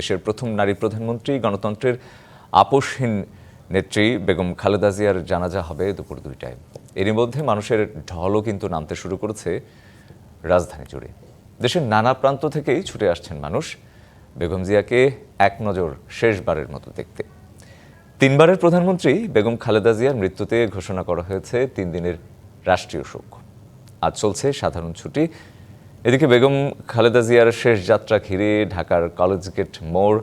দেশের প্রথম নারী প্রধানমন্ত্রী, গণতন্ত্রের আপোষহীন নেত্রী বেগম খালেদা জিয়ার জানাজা হবে দুপুর 2টায়। এরই মধ্যে মানুষের ঢলও কিন্তু নামতে শুরু করেছে রাজধানী জুড়ে। দেশের নানা প্রান্ত থেকেই ছুটে আসছেন মানুষ বেগম জিয়াকে এক নজর শেষবারের মতো দেখতে। 3বারের প্রধানমন্ত্রী বেগম খালেদা জিয়ার মৃত্যুতে ঘোষণা করা হয়েছে 3 দিনের রাষ্ট্রীয় শোক। আজ চলছে সাধারণ ছুটি। এদিকে বেগম খালেদা জিয়ার শেষ যাত্রা ঘিরে ঢাকার কলেজগেট মোড়,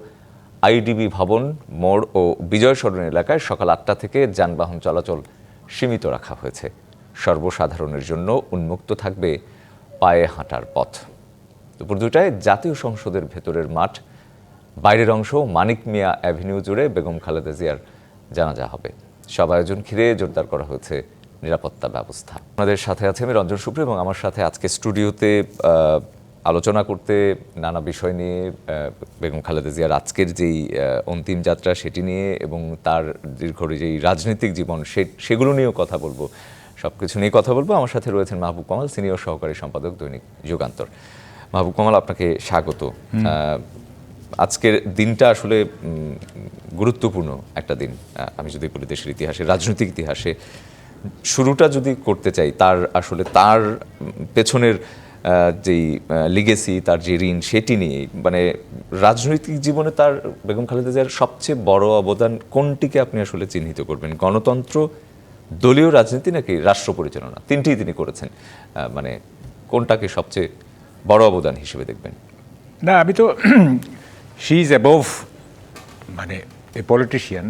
আইডিবি ভবন মোড় ও বিজয় সরণ এলাকায় সকাল 8টা থেকে যানবাহন চলাচল সীমিত রাখা হয়েছে। সর্বসাধারণের জন্য উন্মুক্ত থাকবে পায়ে হাঁটার পথ। দুপুর 2টায় জাতীয় সংসদের ভেতরের মাঠ, বাইরের অংশ মানিক মিয়া অ্যাভিনিউ জুড়ে বেগম খালেদা জিয়ার জানাজা হবে। সব আয়োজন ঘিরে জোরদার করা হয়েছে নিরাপত্তা ব্যবস্থা। আমাদের সাথে আছে আমি রঞ্জন সুপ্রিয় এবং আমার সাথে আজকে স্টুডিওতে আলোচনা করতে নানা বিষয় নিয়ে বেগম খালেদা জিয়ার আজকের যেই অন্তিম যাত্রা সেটি নিয়ে এবং তার দীর্ঘ যেই রাজনৈতিক জীবন সেগুলো নিয়েও কথা বলবো, সব কিছু নিয়ে কথা বলবো। আমার সাথে রয়েছেন মাহবুব কামাল, সিনিয়র সহকারী সম্পাদক, দৈনিক যুগান্তর। মাহবুব কামাল, আপনাকে স্বাগত। আজকের দিনটা আসলে গুরুত্বপূর্ণ একটা দিন। আমি যদি বলি দেশের ইতিহাসে, রাজনৈতিক ইতিহাসে শুরুটা যদি করতে চাই, তার পেছনের যেই লিগেসি, তার যে ঋণ, সেটি নিয়ে মানে রাজনৈতিক জীবনে তার বেগম খালেদা জিয়ার সবচেয়ে বড় অবদান কোনটিকে আপনি আসলে চিহ্নিত করবেন? গণতন্ত্র, দলীয় রাজনীতি নাকি রাষ্ট্র পরিচালনা? তিনটিই তিনি করেছেন, মানে কোনটাকে সবচেয়ে বড় অবদান হিসেবে দেখবেন? না, আমি তো শি ইজ অ্যাবোভ মানে এ পলিটিশিয়ান।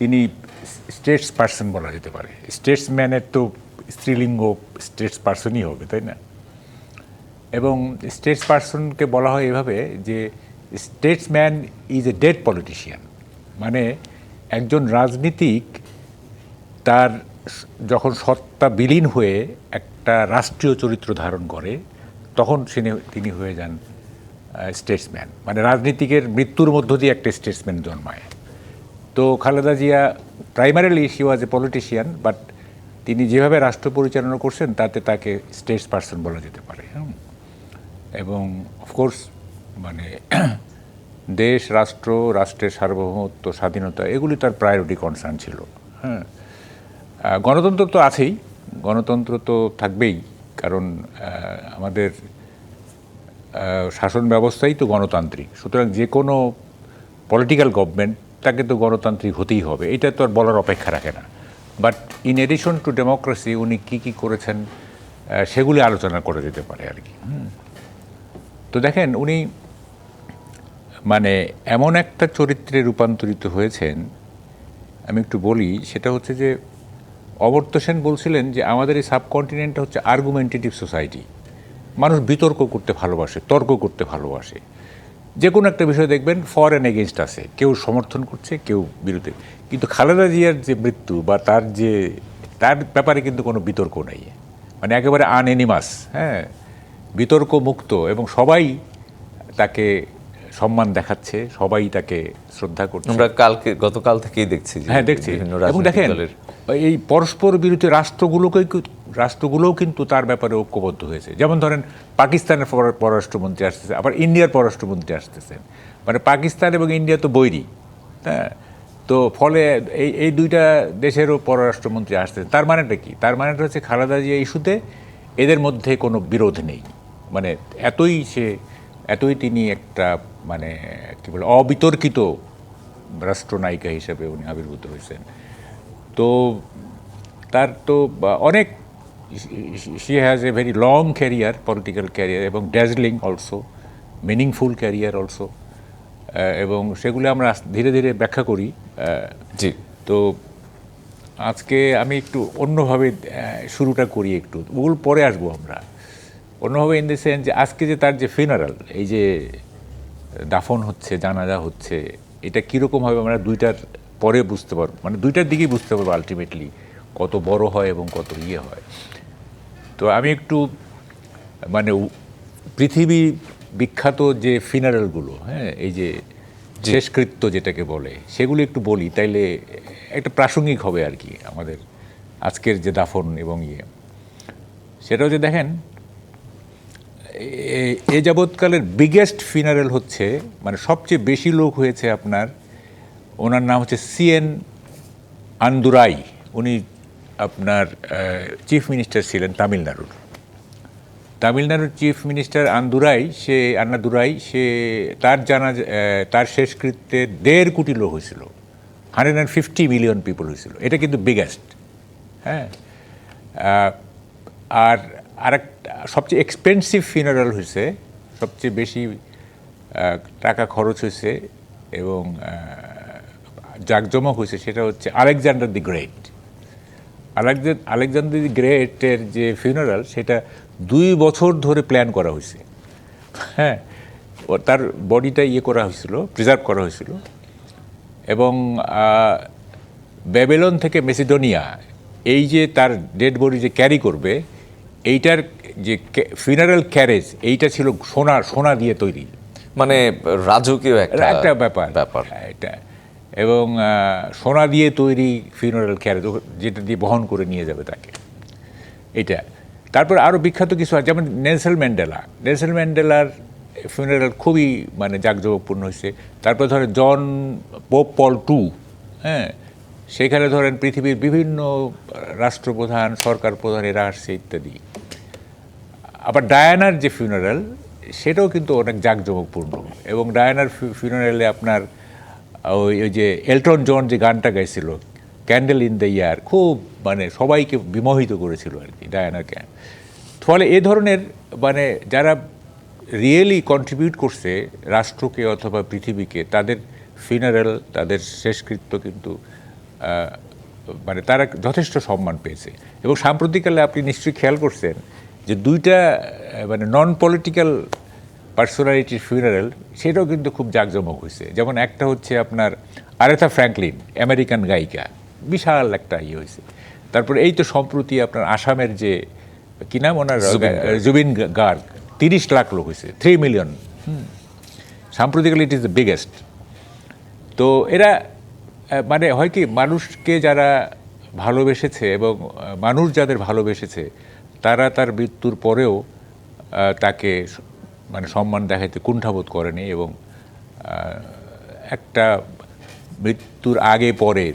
তিনি স্টেটস পার্সন বলা যেতে পারে। স্টেটসম্যানের তো স্ত্রীলিঙ্গ স্টেটস পার্সনই হবে, তাই না? এবং স্টেটস পার্সনকে বলা হয় এভাবে যে Statesman is a dead politician. মানে একজন রাজনীতিক তার যখন সত্তা বিলীন হয়ে একটা রাষ্ট্রীয় চরিত্র ধারণ করে তখন তিনি হয়ে যান স্টেটসম্যান। মানে রাজনীতিকের মৃত্যুর মধ্য দিয়ে একটা স্টেটসম্যান জন্মায়। তো Khaleda Zia primarily she was A politician, but তিনি যেভাবে রাষ্ট্র পরিচালনা করছেন তাতে তাকে স্টেটস পার্সন বলা যেতে পারে। এবং অফকোর্স মানে দেশ, রাষ্ট্রের সার্বভৌমত্ব, স্বাধীনতা, এগুলি তার প্রায়োরিটি কনসার্ন ছিল। হ্যাঁ, গণতন্ত্র তো আছেই, গণতন্ত্র তো থাকবেই, কারণ আমাদের শাসন ব্যবস্থাই তো গণতান্ত্রিক। সুতরাং যে কোনো পলিটিক্যাল গভর্নমেন্ট তাকে তো গণতান্ত্রিক হতেই হবে, এটা তো আর বলার অপেক্ষা রাখে না। But in addition to democracy উনি কী করেছেন সেগুলি আলোচনা করে যেতে পারে আর কি। তো দেখেন, উনি মানে এমন একটা চরিত্রে রূপান্তরিত হয়েছেন, আমি একটু বলি, সেটা হচ্ছে যে অমর্ত্য সেন বলছিলেন যে আমাদের এই সাবকন্টিনেন্টটা হচ্ছে আর্গুমেন্টেটিভ সোসাইটি। মানুষ বিতর্ক করতে ভালোবাসে, তর্ক করতে ভালোবাসে। যে কোনো একটা বিষয় দেখবেন ফর অ্যান্ড এগেনস্ট আছে, কেউ সমর্থন করছে, কেউ বিরুদ্ধে। কিন্তু খালেদা জিয়ার যে মৃত্যু বা তার ব্যাপারে কিন্তু কোনো বিতর্ক নেই, মানে একেবারে আনএনিমাস, হ্যাঁ, বিতর্ক মুক্ত, এবং সবাই তাকে সম্মান দেখাচ্ছে, সবাই তাকে শ্রদ্ধা করছে। আমরা গতকাল থেকেই দেখছি, হ্যাঁ দেখছি। এবং দেখেন, এই পরস্পর বিরোধী রাষ্ট্রগুলোও কিন্তু তার ব্যাপারে ঐক্যবদ্ধ হয়েছে। যেমন ধরেন পাকিস্তানের পররাষ্ট্রমন্ত্রী আসতেছে, আবার ইন্ডিয়ার পররাষ্ট্রমন্ত্রী আসতেছেন। মানে পাকিস্তান এবং ইন্ডিয়া তো বৈরী, হ্যাঁ। তো ফলে এই দুইটা দেশেরও পররাষ্ট্রমন্ত্রী আসতেছেন। তার মানেটা কি? তার মানেটা হচ্ছে খালেদা জিয়া ইস্যুতে এদের মধ্যে কোনো বিরোধ নেই। মানে এতই তিনি একটা মানে কী বলে অবিতর্কিত রাষ্ট্রনায়িকা হিসেবে উনি আবির্ভূত হয়েছেন। তো তার তো অনেক, she has a very long career, political career, এবং dazzling also, meaningful career also, এবং সেগুলো আমরা ধীরে ধীরে ব্যাখ্যা করি। জি। তো আজকে আমি একটু অন্যভাবে শুরুটা করি, একটু ওগুলো পরে আসবো আমরা। অন্যভাবে ইন দ্য সেন্স যে আজকে যে তার যে ফিনারাল, এই যে দাফন হচ্ছে, জানাজা হচ্ছে, এটা কীরকমভাবে আমরা দুইটার পরে বুঝতে পারবো, মানে দুইটার দিকেই বুঝতে পারবো আলটিমেটলি কত বড় হয় এবং কত হয়। তো আমি একটু মানে পৃথিবী বিখ্যাত যে ফিনারেলগুলো, হ্যাঁ, এই যে শেষকৃত্য যেটাকে বলে, সেগুলো একটু বলি, তাইলে একটা প্রাসঙ্গিক হবে আর কি আমাদের আজকের যে দাফন এবং সেটা হচ্ছে, দেখেন এ যাবৎকালের বিগেস্ট ফিনারেল হচ্ছে, মানে সবচেয়ে বেশি লোক হয়েছে আপনার, ওনার নাম হচ্ছে সিএন আন্দুরাই। উনি আপনার চিফ মিনিস্টার ছিলেন তামিলনাড়ুর চিফ মিনিস্টার আন্নাদুরাই। সে তার শেষকৃত্যে 1.5 কোটি লোক হয়েছিল, 150 মিলিয়ন পিপল হয়েছিল। এটা কিন্তু বিগেস্ট। হ্যাঁ, আর আরেকটা সবচেয়ে এক্সপেন্সিভ ফিনারাল হয়েছে, সবচেয়ে বেশি টাকা খরচ হয়েছে এবং জাঁকজমক হয়েছে, সেটা হচ্ছে Alexander the great. Alexander the গ্রেটের যে ফিনারাল, সেটা 2 বছর ধরে প্ল্যান করা হয়েছে। হ্যাঁ, তার বডিটা করা হয়েছিল, প্রিজার্ভ করা হয়েছিল, এবং ব্যাবিলন থেকে মেসিডোনিয়া এই যে তার ডেড বডি যে ক্যারি করবে, এইটার যে ফিনারাল ক্যারেজ, এইটা ছিল সোনা দিয়ে তৈরি, মানে রাজকীয় একটা ব্যাপার এটা। এবং সোনা দিয়ে তৈরি ফিনারাল ক্যারেজ, যেটা দিয়ে বহন করে নিয়ে যাবে তাকে, এটা। তারপর আরও বিখ্যাত কিছু আছে, যেমন নেলসন ম্যান্ডেলার ফিনারাল খুবই মানে জাঁকজমকপূর্ণ হয়েছে। তারপর ধরেন জন পোপ পল II, হ্যাঁ, সেখানে ধরেন পৃথিবীর বিভিন্ন রাষ্ট্রপ্রধান, সরকার প্রধান এরা আসছে ইত্যাদি। আবার ডায়ানার যে ফিনারাল, সেটাও কিন্তু অনেক জাঁকজমকপূর্ণ। এবং ডায়ানার ফিনারেলে আপনার ওই যে এলটন জন যে গানটা গাইছিল, ক্যান্ডেল ইন দ্য ইয়ার, খুব মানে সবাইকে বিমোহিত করেছিল আর কি ডায়ানাকে। ফলে এ ধরনের মানে যারা রিয়েলি কন্ট্রিবিউট করছে রাষ্ট্রকে অথবা পৃথিবীকে, তাদের ফিনারেল, তাদের শেষকৃত্য কিন্তু মানে তারা যথেষ্ট সম্মান পেয়েছে। এবং সাম্প্রতিককালে আপনি নিশ্চয়ই খেয়াল করছেন যে 2টা মানে নন পলিটিক্যাল পার্সোনালিটির ফিনারেল, সেটাও কিন্তু খুব জাঁকজমক হয়েছে। যেমন একটা হচ্ছে আপনার আরেথা ফ্র্যাঙ্কলিন, আমেরিকান গায়িকা, বিশাল একটা হয়েছে। তারপর এই তো সম্প্রতি আপনার আসামের যে কি নাম ওনার, জুবিন গার্গ, 30 লাখ লোক হয়েছে, 3 মিলিয়ন। সাম্প্রতিককালে ইট ইজ দ্য বিগেস্ট। তো এরা মানে হয় কি, মানুষকে যারা ভালোবেসেছে এবং মানুষ যাদের ভালোবেসেছে, তারা তার মৃত্যুর পরেও তাকে মানে সম্মান দেখাইতে কুণ্ঠাবোধ করেনি। এবং একটা মৃত্যুর আগে পরে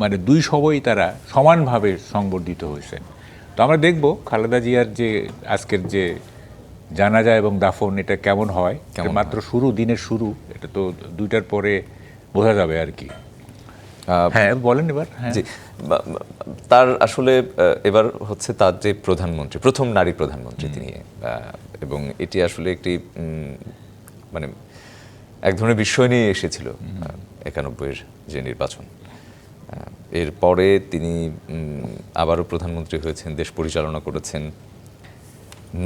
মানে দুই সময়ই তারা সমানভাবে সংবর্ধিত হয়েছেন। তো আমরা দেখব খালেদা জিয়ার যে আজকের যে জানাজা এবং দাফন, এটা কেমন হয়। মাত্র দিনের শুরু, এটা তো 2টার পরে বোঝা যাবে আর কি। হ্যাঁ, বলেন এবার। জি, তার আসলে এবার হচ্ছে তার যে প্রধানমন্ত্রী, প্রথম নারী প্রধানমন্ত্রী তিনি, এবং এটি আসলে একটি মানে এক ধরনের বিস্ময় নিয়ে এসেছিল 91-এর যে নির্বাচন। এরপরে তিনি আবারও প্রধানমন্ত্রী হয়েছেন, দেশ পরিচালনা করেছেন।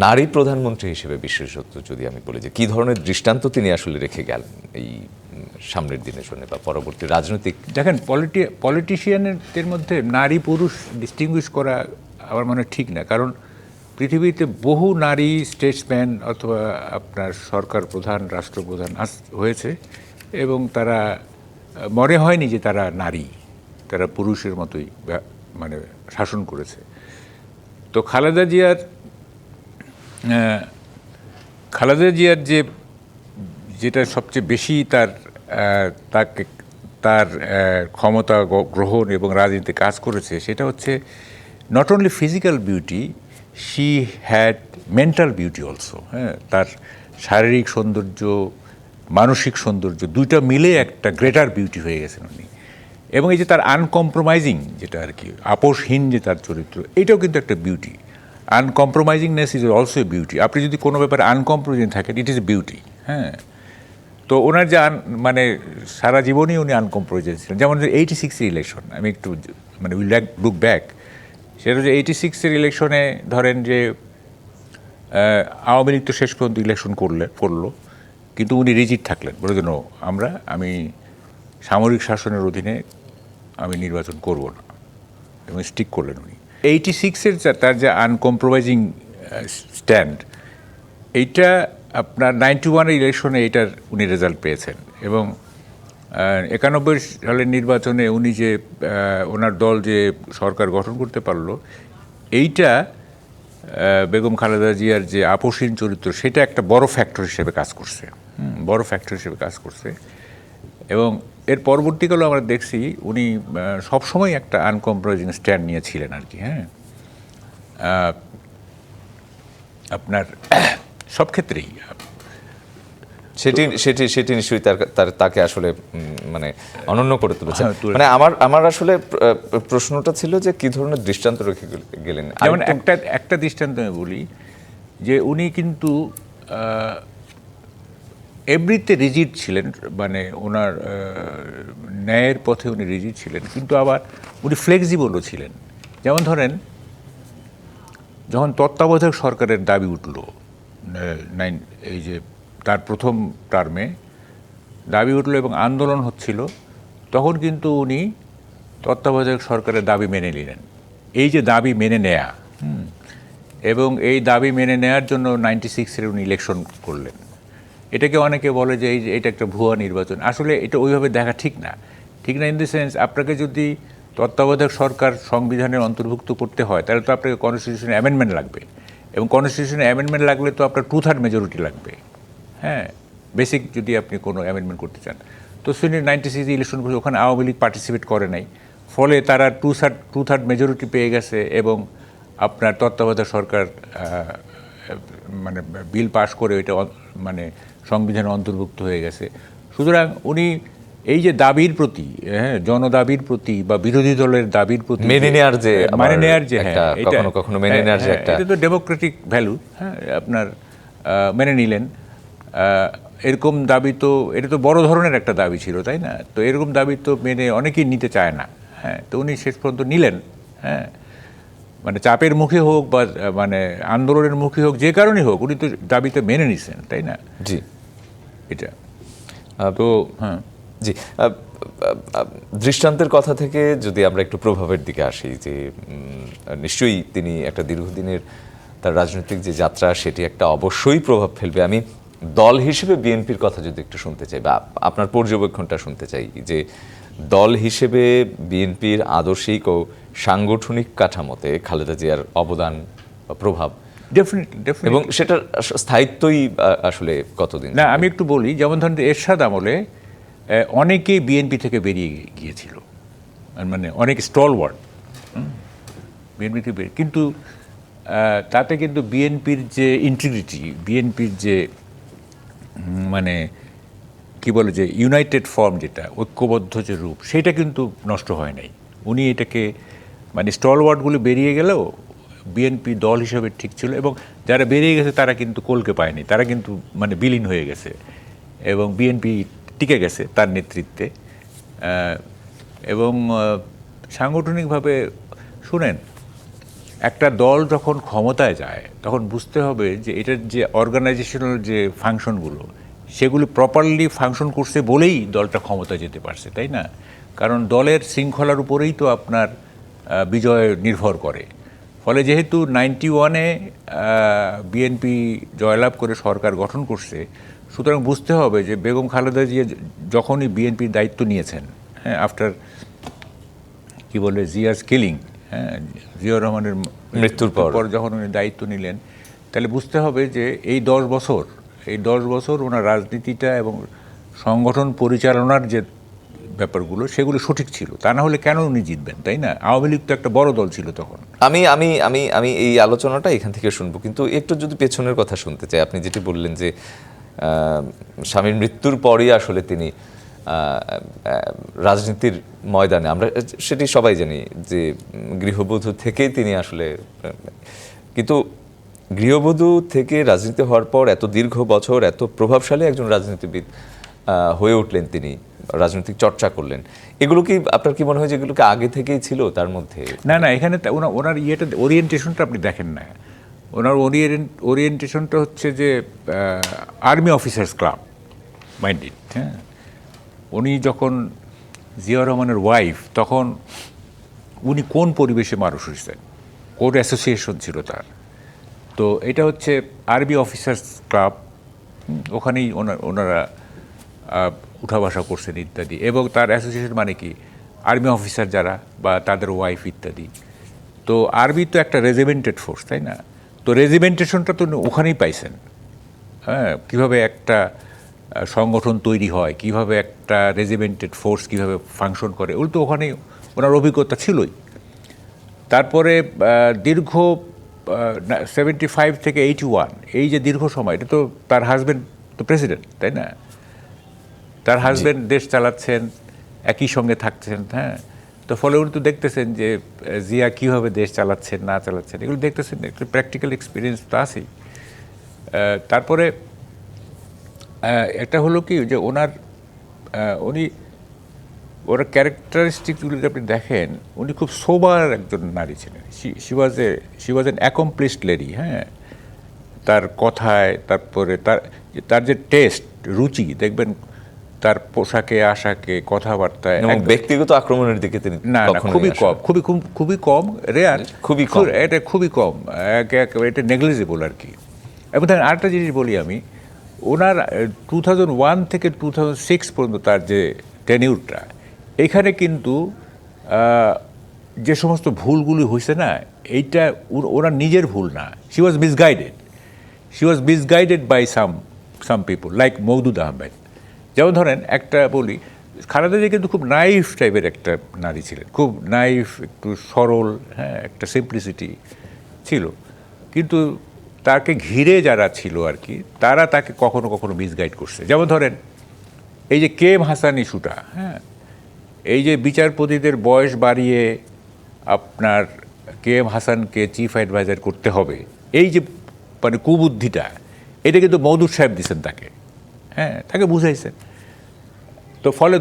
নারী প্রধানমন্ত্রী হিসেবে বিশেষত্ব যদি আমি বলি, যে কী ধরনের দৃষ্টান্ত তিনি আসলে রেখে গেলেন এই সামনের দিনের জন্য বা পরবর্তী রাজনৈতিক। দেখেন, পলিটিশিয়ানদের মধ্যে নারী পুরুষ ডিস্টিংগুইশ করা আমার মনে ঠিক না, কারণ পৃথিবীতে বহু নারী স্টেটসম্যান অথবা আপনার সরকার প্রধান, রাষ্ট্রপ্রধান হয়েছে, এবং তারা মনে হয়নি যে তারা নারী, তারা পুরুষের মতোই মানে শাসন করেছে। তো খালেদা জিয়ার যেটা সবচেয়ে বেশি তার ক্ষমতা গ্রহণ এবং রাজনীতিতে কাজ করেছে, সেটা হচ্ছে not only physical beauty, she had mental beauty also. হ্যাঁ, তার শারীরিক সৌন্দর্য, মানসিক সৌন্দর্য, 2টা মিলে একটা গ্রেটার বিউটি হয়ে গেছেন উনি। এবং এই যে তার আনকম্প্রোমাইজিং, যেটা আর কি আপোষহীন যে তার চরিত্র, এটাও কিন্তু একটা beauty. Uncompromisingness is also a beauty. আপনি যদি কোনো ব্যাপারে আনকম্প্রোমাইজিং থাকেন, ইট ইজ এ বিউটি। হ্যাঁ, তো ওনার যে মানে সারা জীবনই উনি আনকম্প্রোমাইজিং ছিলেন। যেমন 86-এর ইলেকশন, আমি একটু মানে উইল লুক ব্যাক, সেটা হচ্ছে 86-এর ইলেকশনে ধরেন যে আওয়ামী লীগ তো শেষ পর্যন্ত ইলেকশন করলো, কিন্তু উনি রিজিড থাকলেন, বলে যেন আমি সামরিক শাসনের অধীনে আমি নির্বাচন করব না, এবং স্টিক করলেন উনি। 86-এর তার যে আনকম্প্রোমাইজিং স্ট্যান্ড, এইটা আপনার 91-এর ইলেকশনে এইটার উনি রেজাল্ট পেয়েছেন। এবং 91 সালের নির্বাচনে উনি যে ওনার দল যে সরকার গঠন করতে পারলো, এইটা বেগম খালেদা জিয়ার যে আপসহীন চরিত্র সেটা একটা বড় ফ্যাক্টর হিসেবে কাজ করছে, বড় ফ্যাক্টর হিসেবে কাজ করছে। এবং এর পরবর্তীকালেও আমরা দেখছি উনি সবসময় একটা আনকম্প্রোমাইজিং স্ট্যান্ড নিয়েছিলেন আর কি। হ্যাঁ, আপনার সব ক্ষেত্রেই সেটি সেটি সেটি নিশ্চয়ই তাকে আসলে মানে অনন্য করে তুলেছে। হ্যাঁ, মানে আমার আসলে প্রশ্নটা ছিল যে কি ধরনের দৃষ্টান্ত রেখে গেলেন। যেমন একটা দৃষ্টান্ত আমি বলি যে উনি কিন্তু এভরিতে রিজিড ছিলেন, মানে ওনার ন্যায়ের পথে উনি রিজিড ছিলেন, কিন্তু আবার উনি ফ্লেক্সিবলও ছিলেন। যেমন ধরেন যখন তত্ত্বাবধায়ক সরকারের দাবি উঠল এই যে তার প্রথম টার্মে দাবি উঠল এবং আন্দোলন হচ্ছিল, তখন কিন্তু উনি তত্ত্বাবধায়ক সরকারের দাবি মেনে নিলেন। এই যে দাবি মেনে নেয়া, এবং এই দাবি মেনে নেয়ার জন্য 96-এর উনি ইলেকশন করলেন। এটাকে অনেকে বলে যে এটা একটা ভুয়া নির্বাচন। আসলে এটা ওইভাবে দেখা ঠিক না। ঠিক না ইন দ্য সেন্স, আপনাকে যদি তত্ত্বাবধায়ক সরকার সংবিধানের অন্তর্ভুক্ত করতে হয় তাহলে তো আপনাকে কনস্টিটিউশনে অ্যামেন্ডমেন্ট লাগবে, এবং কনস্টিটিউশনে অ্যামেন্ডমেন্ট লাগলে তো আপনার 2/3 মেজরিটি লাগবে। হ্যাঁ, বেসিক যদি আপনি কোনো অ্যামেন্ডমেন্ট করতে চান। তো শুনে 96 ইলেকশন করে ওখানে আওয়ামী লীগ পার্টিসিপেট করে নাই, ফলে তারা 2/3 মেজরিটি পেয়ে গেছে এবং আপনার তত্ত্বাবধায়ক সরকার মানে বিল পাস করে ওইটা মানে সংবিধানে অন্তর্ভুক্ত হয়ে গেছে। সুতরাং উনি এই যে দাবির প্রতি, হ্যাঁ, জনদাবির প্রতি বা বিরোধী দলের দাবির প্রতি মেনে নেয়ার যে হ্যাঁ, কখনো কখনো মেনে নেয়ার যে একটা, এটা তো ডেমোক্রেটিক ভ্যালু। হ্যাঁ, আপনার মেনে নিলেন। এরকম দাবি তো, এটা তো বড় ধরনের একটা দাবি ছিল, তাই না? তো এরকম দাবি তো মেনে অনেকেই নিতে চায় না। হ্যাঁ, তো উনি শেষ পর্যন্ত নিলেন। হ্যাঁ, মানে চাপের মুখে হোক বা মানে আন্দোলনের মুখে হোক, যে কারণেই হোক, উনি তো দাবিতে মেনে নিছেন, তাই না? জি, এটা তো হ্যাঁ। জি, দৃষ্টান্তের কথা থেকে যদি আমরা একটু প্রভাবের দিকে আসি, যে নিশ্চয়ই তিনি একটা দীর্ঘদিনের তার রাজনৈতিক যে যাত্রা সেটি একটা অবশ্যই প্রভাব ফেলবে। আমি দল হিসেবে বিএনপির কথা যদি একটু শুনতে চাই বা আপনার পর্যবেক্ষণটা শুনতে চাই, যে দল হিসেবে বিএনপির আদর্শিক ও সাংগঠনিক কাঠামোতে খালেদা জিয়ার অবদান বা প্রভাব ডেফিনেটলি এবং সেটার স্থায়িত্বই আসলে কতদিন। না, আমি একটু বলি, যেমন ধরেন এরশাদ আমলে অনেকেই বিএনপি থেকে বেরিয়ে গিয়েছিল, মানে অনেক স্টলওয়ার্ড বিএনপি থেকে, কিন্তু তাতে কিন্তু বিএনপির যে ইন্টিগ্রিটি, বিএনপির যে মানে কি বলে যে ইউনাইটেড ফর্ম, যেটা ঐক্যবদ্ধ যে রূপ, সেটা কিন্তু নষ্ট হয় নাই। উনি এটাকে মানে স্টলওয়ার্ডগুলো বেরিয়ে গেলেও বিএনপি দল হিসেবে ঠিক ছিল, এবং যারা বেরিয়ে গেছে তারা কিন্তু কলকে পায়নি, তারা কিন্তু মানে বিলীন হয়ে গেছে, এবং বিএনপি টিকে গেছে তার নেতৃত্বে। এবং সাংগঠনিকভাবে শুনেন, একটা দল যখন ক্ষমতায় যায় তখন বুঝতে হবে যে এটার যে অর্গানাইজেশনাল যে ফাংশনগুলো, সেগুলি প্রপারলি ফাংশন করছে বলেই দলটা ক্ষমতায় যেতে পারছে, তাই না? কারণ দলের শৃঙ্খলার উপরেই তো আপনার বিজয় নির্ভর করে। ফলে যেহেতু 91-এ বিএনপি জয়লাভ করে সরকার গঠন করছে, সুতরাং বুঝতে হবে যে বেগম খালেদা জিয়া যখনই বিএনপির দায়িত্ব নিয়েছেন, হ্যাঁ, আফটার কি বলে জিয়াস কিলিং, হ্যাঁ, জিয়াউর রহমানের মৃত্যুর পর যখন উনি দায়িত্ব নিলেন, তাহলে বুঝতে হবে যে এই 10 বছর ওনার রাজনীতিটা এবং সংগঠন পরিচালনার যে ব্যাপারগুলো, সেগুলো সঠিক ছিল। তা না হলে কেন উনি জিতবেন, তাই না? আওয়ামী লীগ তো একটা বড় দল ছিল তখন। আমি আমি আমি আমি এই আলোচনাটা এখান থেকে শুনবো, কিন্তু একটু যদি পেছনের কথা শুনতে চাই। আপনি যেটি বললেন যে স্বামীর মৃত্যুর পরই আসলে তিনি রাজনীতির ময়দানে, আমরা সেটি সবাই জানি যে গৃহবধূ থেকেই তিনি আসলে, কিন্তু গৃহবধূ থেকে রাজনীতি হওয়ার পর এত দীর্ঘ বছর এত প্রভাবশালী একজন রাজনীতিবিদ হয়ে উঠলেন, তিনি রাজনৈতিক চর্চা করলেন। এগুলো কি আপনার কি মনে হয় যে এগুলোকে আগে থেকেই ছিল তার মধ্যে? না, এখানে ওনার ইয়েটা, ওরিয়েন্টেশনটা আপনি দেখেন না। ওনার ওরিয়েন্টেশনটা হচ্ছে যে আর্মি অফিসার্স ক্লাব মাইন্ডেড। হ্যাঁ, উনি যখন জিয়াউর রহমানের ওয়াইফ, তখন উনি কোন পরিবেশে মানুষ হয়েছেন, কোন অ্যাসোসিয়েশন ছিল তার, তো এটা হচ্ছে আর্মি অফিসার্স ক্লাব। ওখানেই ওনারা উঠা বসা করছেন ইত্যাদি, এবং তার অ্যাসোসিয়েশন মানে কি, আর্মি অফিসার যারা বা তাদের ওয়াইফ ইত্যাদি। তো আর্মি তো একটা রেজিমেন্টেড ফোর্স, তাই না? তো রেজিমেন্টেশনটা তো ওখানেই পাইছেন। হ্যাঁ, কীভাবে একটা সংগঠন তৈরি হয়, কিভাবে একটা রেজিমেন্টেড ফোর্স কীভাবে ফাংশন করে, ওগুলো তো ওখানেই ওনার অভিজ্ঞতা ছিলই। তারপরে দীর্ঘ 75 থেকে 81, এই যে দীর্ঘ সময়, এটা তো তার হাজব্যান্ড তো প্রেসিডেন্ট, তাই না? তার হাজব্যান্ড দেশ চালাচ্ছেন, একই সঙ্গে থাকছেন। হ্যাঁ, তো ফলে উনি তো দেখতেছেন যে জিয়া কীভাবে দেশ চালাচ্ছেন না চালাচ্ছেন, এগুলো দেখতেছেন, একটু প্র্যাকটিক্যাল এক্সপিরিয়েন্স তো আছেই। তারপরে একটা হলো কি যে ওর ক্যারেক্টারিস্টিকগুলো যদি আপনি দেখেন, উনি খুব সোবার একজন নারী ছিলেন। She was an accomplished lady. হ্যাঁ, তার কথায়, তারপরে তার যে টেস্ট, রুচি, দেখবেন তার পোশাকে আশাকে কথাবার্তায়। ব্যক্তিগত আক্রমণের দিকে তিনি না, খুবই কম, রেয়ার, খুবই কম, এটা খুবই কম, এটা নেগলিজেবল আর কি। এবং তার আরেকটা জিনিস বলি আমি, ওনার 2001 থেকে 2006 পর্যন্ত তার যে টেনিউরটা, এখানে কিন্তু যে সমস্ত ভুলগুলি হয়েছে না, এইটা ওনার নিজের ভুল না। She was misguided by some people like Moudud Ahmed. যেমন ধরেন, একটা বলি, খালেদা জিয়া কিন্তু খুব নাইফ টাইপের একটা নারী ছিলেন, খুব নাইফ, একটু সরল, হ্যাঁ, একটা সিম্পলিসিটি ছিল। কিন্তু তাকে ঘিরে যারা ছিল আর কি, তারা তাকে কখনো কখনো মিসগাইড করছে। যেমন ধরেন, এই যে কে এম হাসান ইস্যুটা, হ্যাঁ, এই যে বিচারপতিদের বয়স বাড়িয়ে আপনার কে এম হাসানকে চিফ অ্যাডভাইজার করতে হবে, এই যে মানে কুবুদ্ধিটা, এটা কিন্তু মওদুদ সাহেব দিচ্ছেন তাকে। হ্যাঁ, তাকে বুঝাইছেন। তো ফলে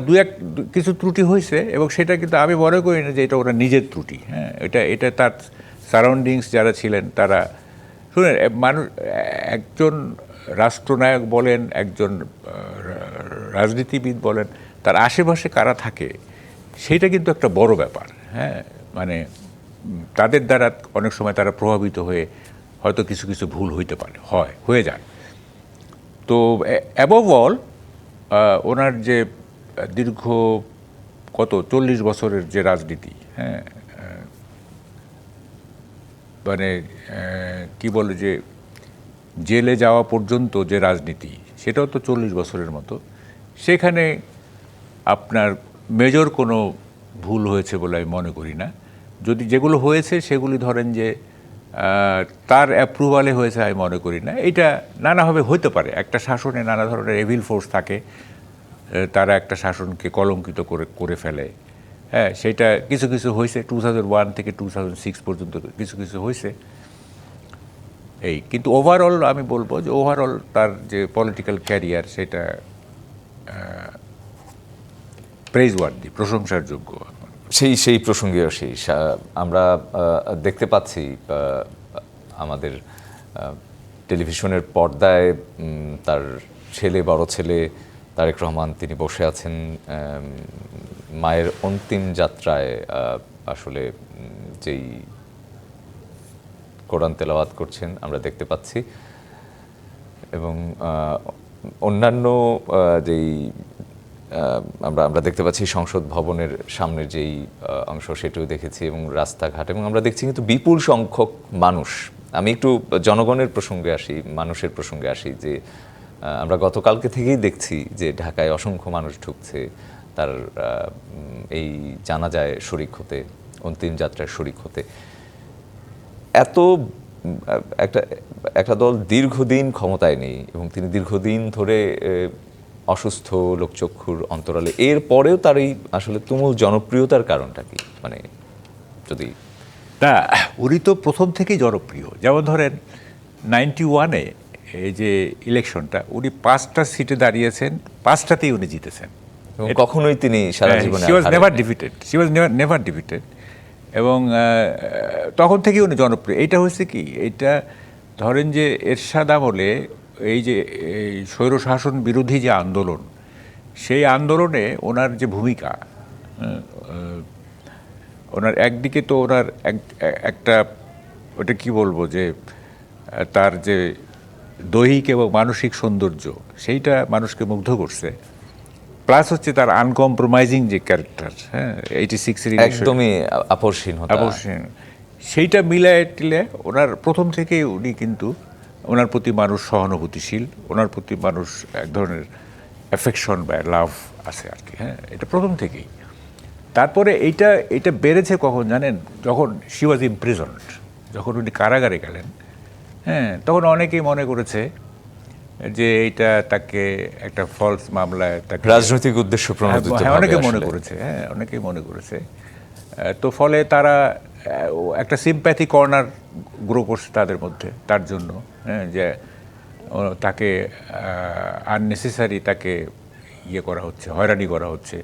কিছু ত্রুটি হয়েছে, এবং সেটা কিন্তু আমি মনে করি না যে এটা ওরা নিজের ত্রুটি। হ্যাঁ, এটা তার সারাউন্ডিংস যারা ছিলেন তারা, শুনেন, একজন রাষ্ট্রনায়ক বলেন, একজন রাজনীতিবিদ বলেন, তার আশেপাশে কারা থাকে সেইটা কিন্তু একটা বড় ব্যাপার। হ্যাঁ, মানে তাদের দ্বারা অনেক সময় তারা প্রভাবিত হয়ে হয়তো কিছু কিছু ভুল হয়ে যায়। তো অ্যাবভ অল, ওনার যে দীর্ঘ 40 বছরের যে রাজনীতি, হ্যাঁ, মানে কি বলে যে জেলে যাওয়া পর্যন্ত যে রাজনীতি, সেটাও তো 40 বছরের মতো। সেখানে আপনার মেজর কোনো ভুল হয়েছে বলে আমি মনে করি না। যদি যেগুলো হয়েছে সেগুলি ধরেন যে তার অ্যাপ্রুভালে হয়েছে, আমি মনে করি না। এটা নানাভাবে হইতে পারে, একটা শাসনে নানা ধরনের এভিল ফোর্স থাকে, তারা একটা শাসনকে কলঙ্কিত করে ফেলে। হ্যাঁ, সেটা কিছু কিছু হয়েছে, 2001 থেকে 2006 পর্যন্ত কিছু কিছু হয়েছে। কিন্তু ওভারঅল আমি বলবো যে ওভারঅল তার যে পলিটিক্যাল ক্যারিয়ার, সেটা প্রেইজওয়ার্দি, প্রশংসার যোগ্য। সেই প্রসঙ্গেও আমরা দেখতে পাচ্ছি আমাদের টেলিভিশনের পর্দায় তার বড় ছেলে তারেক রহমান, তিনি বসে আছেন মায়ের অন্তিম যাত্রায়, আসলে যেই কোরআন তেলাওয়াত করছেন আমরা দেখতে পাচ্ছি, এবং অন্যান্য যেই আমরা দেখতে পাচ্ছি সংসদ ভবনের সামনের যেই অংশ, সেটাও দেখেছি, এবং রাস্তাঘাট, এবং আমরা দেখছি কিন্তু বিপুল সংখ্যক মানুষ। আমি একটু জনগণের প্রসঙ্গে আসি, মানুষের প্রসঙ্গে আসি, যে আমরা গতকালকে থেকেই দেখছি যে ঢাকায় অসংখ্য মানুষ ঢুকছে তার এই জানাজায় শরিক হতে, অন্তিম যাত্রায় শরিক হতে। এত একটা দল দীর্ঘদিন ক্ষমতায় নেই, এবং তিনি দীর্ঘদিন ধরে অসুস্থ, লোকচক্ষুর অন্তরালে, এর পরেও তার এই আসলে তুমুল জনপ্রিয়তার কারণটা কি? মানে যদি না, উনি তো প্রথম থেকেই জনপ্রিয়। যেমন ধরেন 91-এ এই যে ইলেকশনটা, উনি 5টা সিটে দাঁড়িয়েছেন, 5টাতেই উনি জিতেছেন। কখনোই তিনি সারা জীবনে শি ওয়াজ নেভার ডিফিটেড, এবং তখন থেকেই উনি জনপ্রিয়। এইটা হয়েছে কি, এইটা ধরেন যে এরশাদ আমলে এই যে স্বৈরশাসন বিরোধী যে আন্দোলন, সেই আন্দোলনে ওনার যে ভূমিকা, ওনার একদিকে তো ওনার একটা, ওটা কি বলবো, যে তার যে দৈহিক এবং মানসিক সৌন্দর্য, সেইটা মানুষকে মুগ্ধ করছে। প্লাস হচ্ছে তার আনকম্প্রোমাইজিং যে ক্যারেক্টার, হ্যাঁ, 86-এর একদমই আপসহীন, সেইটা মিলায় টিলে ওনার প্রথম থেকেই উনি কিন্তু ওনার প্রতি মানুষ সহানুভূতিশীল, ওনার প্রতি মানুষ এক ধরনের অ্যাফেকশন বা লাভ আছে আর কি। হ্যাঁ, এটা প্রথম থেকেই। তারপরে এইটা বেড়েছে কখন জানেন? যখন শি ওয়াজ ইমপ্রিজন্ড, যখন উনি কারাগারে গেলেন, হ্যাঁ, তখন অনেকেই মনে করেছে যে এইটা তাকে একটা ফলস মামলায় তাকে রাজনৈতিক উদ্দেশ্য প্রণোদিত হ্যাঁ, অনেকে ভাবে মনে আসলে। করেছে, হ্যাঁ, অনেকেই মনে করেছে। তো ফলে তারা একটা সিম্প্যাথি কর্নার গ্রো করছে তাদের মধ্যে তার জন্য, হ্যাঁ, যে তাকে আননেসেসারি তাকে ইয়ে করা হচ্ছে, হয়রানি করা হচ্ছে।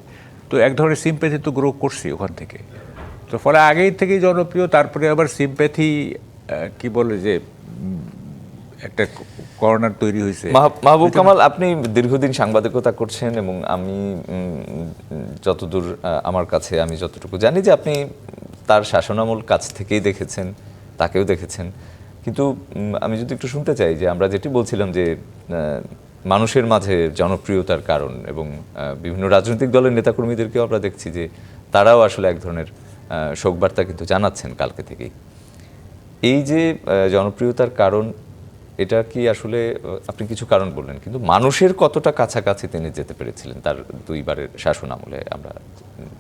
তো এক ধরনের সিম্প্যাথি তো গ্রো করছে ওখান থেকে। তো ফলে আগেই থেকেই জনপ্রিয়। তারপরে আবার সিম্প্যাথি কি বলে যে একটা কর্নার তৈরি হয়েছে। মাহবুব কামাল, আপনি দীর্ঘদিন সাংবাদিকতা করছেন এবং আমি যতদূর আমার কাছে আমি যতটুকু জানি যে আপনি তার শাসনামল কাছ থেকেই দেখেছেন, তাকেও দেখেছেন। কিন্তু আমি যদি একটু শুনতে চাই যে আমরা যেটি বলছিলাম যে মানুষের মাঝে জনপ্রিয়তার কারণ এবং বিভিন্ন রাজনৈতিক দলের নেতাকর্মীদেরকেও আমরা দেখছি যে তারাও আসলে এক ধরনের শোকবার্তা কিন্তু জানাচ্ছেন কালকে থেকেই। এই যে জনপ্রিয়তার কারণ, এটা কি আসলে আপনি কিছু কারণ বললেন, কিন্তু মানুষের কতটা কাছাকাছি তিনি যেতে পেরেছিলেন তার দুইবারের শাসন আমলে আমরা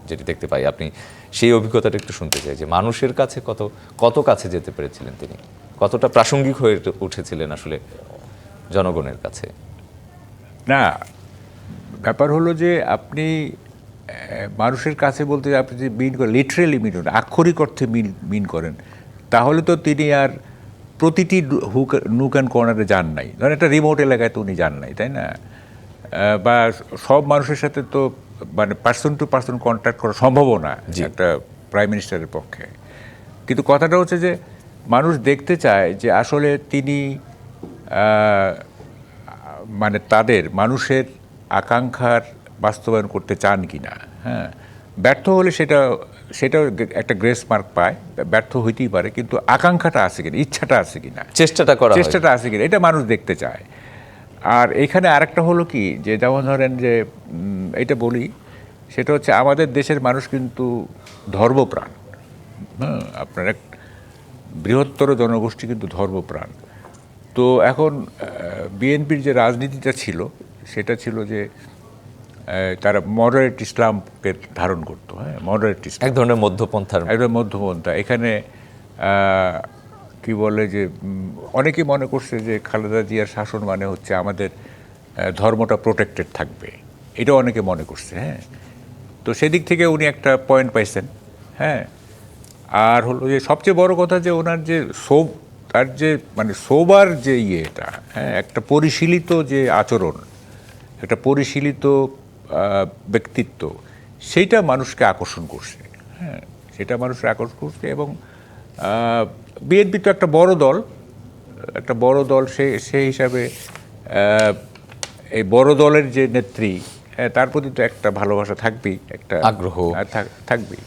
যেটি দেখতে পাই, আপনি সেই অভিজ্ঞতাটা একটু শুনতে চাই যে মানুষের কাছে কত কাছে যেতে পেরেছিলেন তিনি, কতটা প্রাসঙ্গিক হয়ে উঠেছিলেন আসলে জনগণের কাছে। না, ব্যাপার হলো যে আপনি মানুষের কাছে বলতে আপনি যদি মিন করেন, লিটারেলি মিন করেন, আক্ষরিক অর্থে মিন করেন, তাহলে তো তিনি আর প্রতিটি নুক অ্যান্ড কর্নারে যান নাই। ধরেন একটা রিমোট এলাকায় তো উনি যান নাই, তাই না? বা সব মানুষের সাথে তো মানে পার্সন টু পার্সন কন্ট্যাক্ট করা সম্ভবও না একটা প্রাইম মিনিস্টারের পক্ষে। কিন্তু কথাটা হচ্ছে যে মানুষ দেখতে চায় যে আসলে তিনি মানে তাদের মানুষের আকাঙ্ক্ষার বাস্তবায়ন করতে চান কি না। হ্যাঁ, ব্যর্থ হলে সেটাও একটা গ্রেস মার্ক পায়, ব্যর্থ হইতেই পারে, কিন্তু আকাঙ্ক্ষাটা আছে কিনা, ইচ্ছাটা আছে কিনা, চেষ্টাটা আছে কিনা, এটা মানুষ দেখতে চায়। আর এখানে আরেকটা হলো কি, যে যেমন ধরেন যে এটা বলি, সেটা হচ্ছে আমাদের দেশের মানুষ কিন্তু ধর্মপ্রাণ। হ্যাঁ, আপনার এক বৃহত্তর জনগোষ্ঠী কিন্তু ধর্মপ্রাণ। তো এখন বিএনপির যে রাজনীতিটা ছিল, সেটা ছিল যে তারা মডারেট ইসলামকে ধারণ করতো। হ্যাঁ, মডারেট ইসলাম, এক ধরনের মধ্যপন্থার, একদম মধ্যপন্থা। এখানে কি বলে যে অনেকেই মনে করছে যে খালেদা জিয়ার শাসন মানে হচ্ছে আমাদের ধর্মটা প্রোটেক্টেড থাকবে, এটা অনেকে মনে করছে। হ্যাঁ, তো সেদিক থেকে উনি একটা পয়েন্ট পাইছেন। হ্যাঁ, আর হলো যে সবচেয়ে বড় কথা যে ওনার যে তার যে মানে সোবার যে ইয়েটা, হ্যাঁ, একটা পরিশীলিত যে আচরণ, একটা পরিশীলিত ব্যক্তিত্ব, সেইটা মানুষকে আকর্ষণ করছে। হ্যাঁ, সেটা মানুষকে আকর্ষণ করছে। এবং বিএনপি তো একটা বড় দল, সেই হিসাবে এই বড় দলের যে নেত্রী, তার প্রতি তো একটা ভালোবাসা থাকবেই, একটা আগ্রহ থাকবেই।